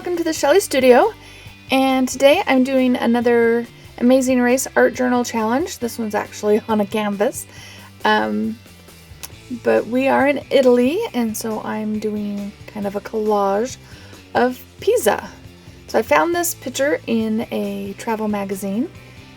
welcome to the Shelley Studio, and today I'm doing another Amazing Race Art Journal Challenge. This one's actually on a canvas, but we are in Italy, and so I'm doing kind of a collage of Pisa. So I found this picture in a travel magazine,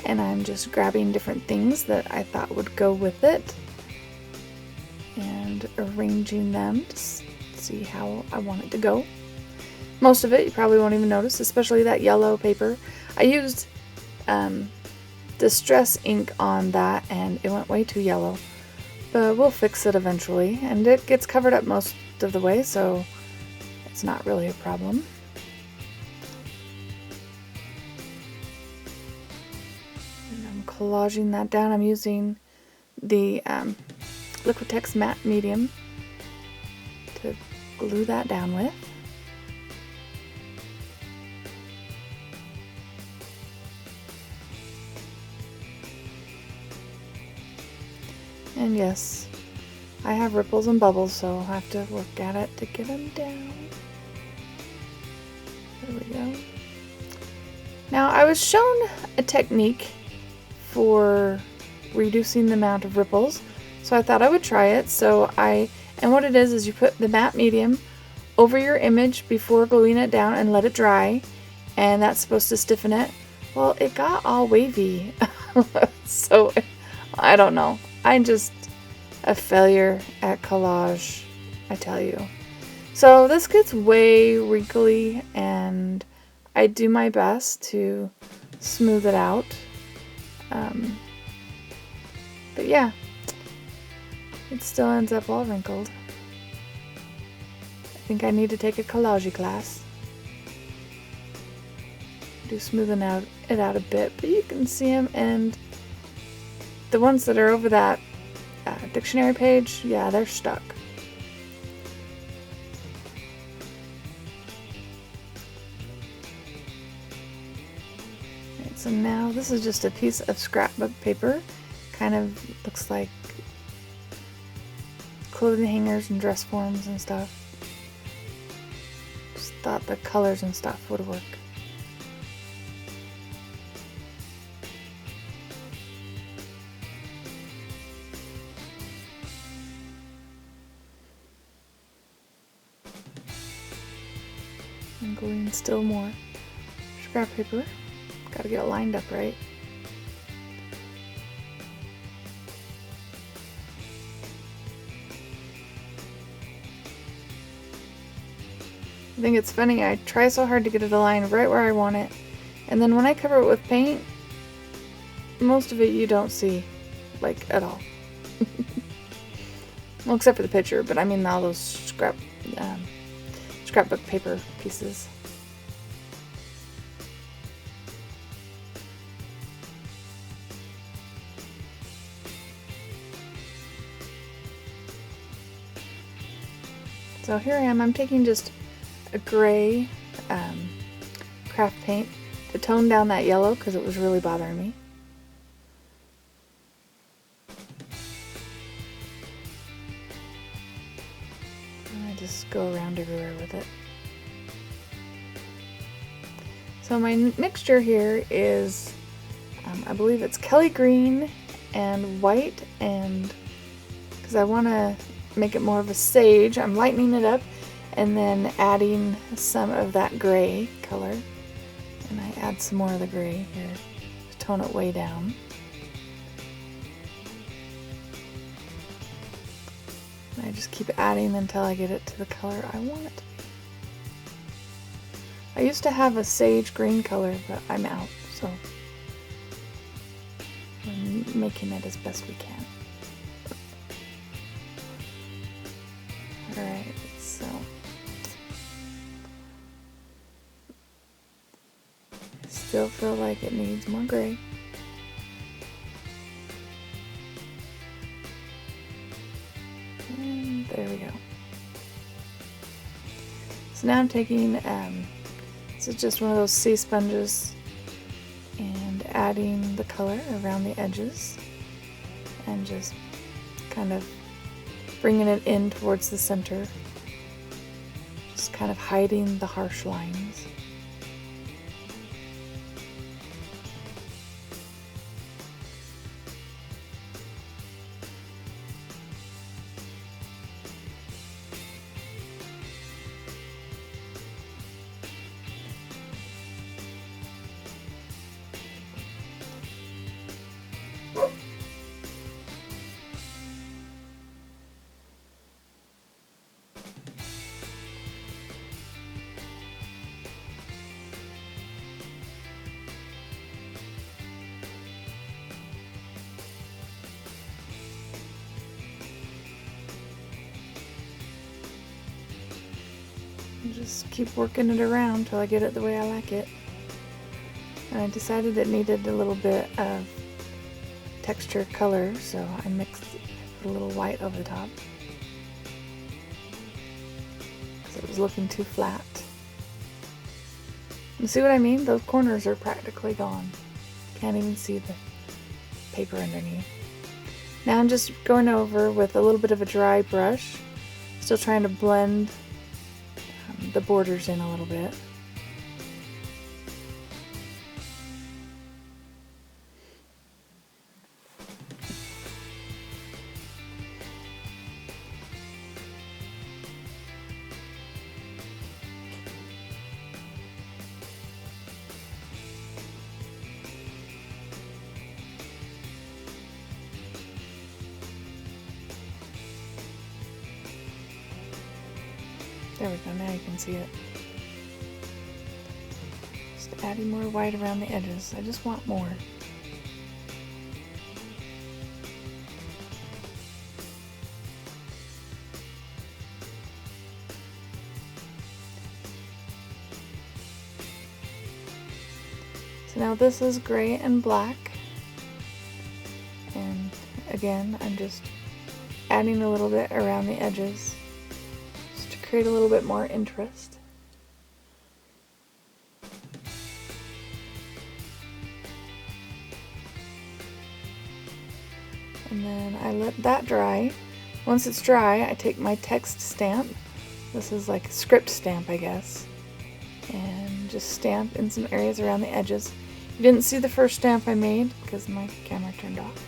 and I'm just grabbing different things that I thought would go with it and arranging them to see how I want it to go. Most of it you probably won't even notice, especially that yellow paper. I used distress ink on that and it went way too yellow, but we'll fix it eventually, and it gets covered up most of the way, so it's not really a problem. And I'm collaging that down. I'm using the Liquitex matte medium to glue that down with. And yes, I have ripples and bubbles, so I'll have to work at it to get them down. There we go. Now, I was shown a technique for reducing the amount of ripples, so I thought I would try it. And what it is you put the matte medium over your image before gluing it down and let it dry, and that's supposed to stiffen it. Well, it got all wavy, so I don't know. I'm just a failure at collage, I tell you. So this gets way wrinkly, and I do my best to smooth it out. But yeah, it still ends up all wrinkled. I think I need to take a collage class. Do smoothing it out a bit, but you can see them, and the ones that are over that dictionary page, yeah, they're stuck. Right, so now this is just a piece of scrapbook paper. Kind of looks like clothing hangers and dress forms and stuff. Just thought the colors and stuff would work. I'm gluing still more scrap paper. Gotta get it lined up right. I think it's funny, I try so hard to get it aligned right where I want it, and then when I cover it with paint, most of it you don't see, like, at all. Well, except for the picture, but I mean all those scrapbook paper pieces. So here I am. I'm taking just a gray craft paint to tone down that yellow because it was really bothering me. Just go around everywhere with it. So my mixture here is, I believe it's Kelly green and white, and because I want to make it more of a sage, I'm lightening it up and then adding some of that gray color, and I add some more of the gray here to tone it way down. I just keep adding until I get it to the color I want it to be. I used to have a sage green color, but I'm out, so we're making it as best we can. Alright, so I still feel like it needs more gray. There we go. So now I'm taking, this is just one of those sea sponges, and adding the color around the edges, and just kind of bringing it in towards the center. Just kind of hiding the harsh lines. Just keep working it around till I get it the way I like it. And I decided it needed a little bit of texture color, so I put a little white over the top because it was looking too flat. And see what I mean? Those corners are practically gone. Can't even see the paper underneath. Now I'm just going over with a little bit of a dry brush, still trying to blend the borders in a little bit. There we go, now you can see it. Just adding more white around the edges. I just want more. So now this is gray and black. And again, I'm just adding a little bit around the edges, create a little bit more interest. And then I let that dry. Once it's dry, I take my text stamp. This is like a script stamp, I guess. And just stamp in some areas around the edges. You didn't see the first stamp I made because my camera turned off.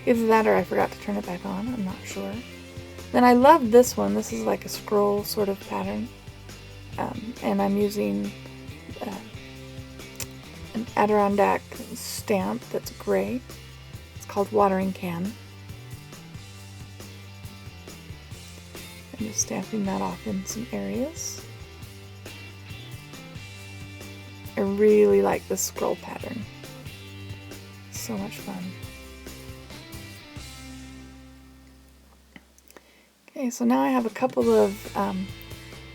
Either that or I forgot to turn it back on, I'm not sure. Then I love this one. This is like a scroll sort of pattern. And I'm using an Adirondack stamp that's gray. It's called Watering Can. I'm just stamping that off in some areas. I really like this scroll pattern. So much fun. Okay, so now I have a couple of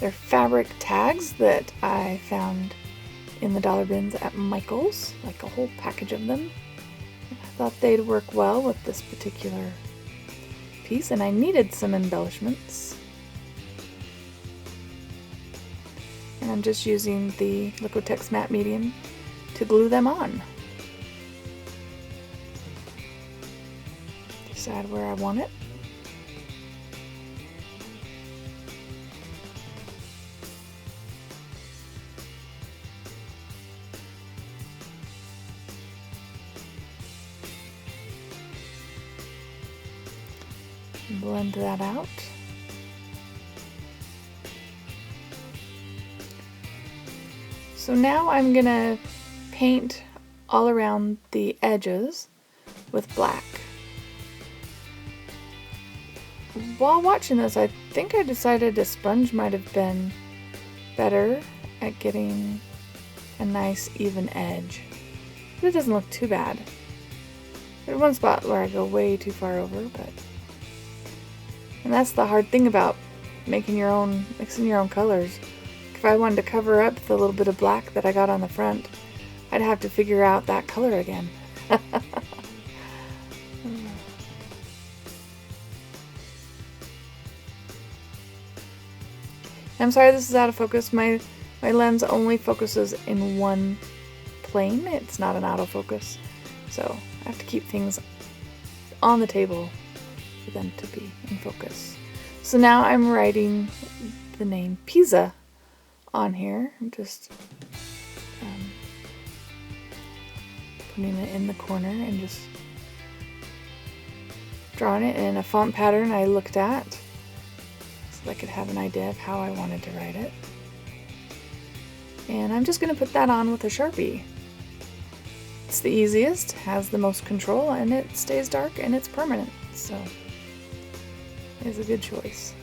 their fabric tags that I found in the dollar bins at Michael's, like a whole package of them. And I thought they'd work well with this particular piece, and I needed some embellishments. And I'm just using the Liquitex Matte Medium to glue them on. Decide where I want it. Blend that out. So now I'm gonna paint all around the edges with black. While watching this, I think I decided a sponge might have been better at getting a nice even edge. But it doesn't look too bad. There's one spot where I go way too far over, but... And that's the hard thing about mixing your own colors. If I wanted to cover up the little bit of black that I got on the front, I'd have to figure out that color again. I'm sorry this is out of focus. My lens only focuses in one plane. It's not an autofocus. So I have to keep things on the table for them to be in focus. So now I'm writing the name Pisa on here. I'm just putting it in the corner and just drawing it in a font pattern I looked at so I could have an idea of how I wanted to write it. And I'm just going to put that on with a Sharpie. It's the easiest, has the most control, and it stays dark and it's permanent, so it's a good choice.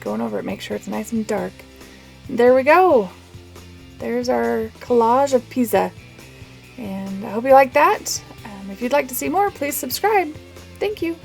Going over it, make sure it's nice and dark. There we go. There's our collage of Pisa. And I hope you like that. If you'd like to see more, please subscribe. Thank you.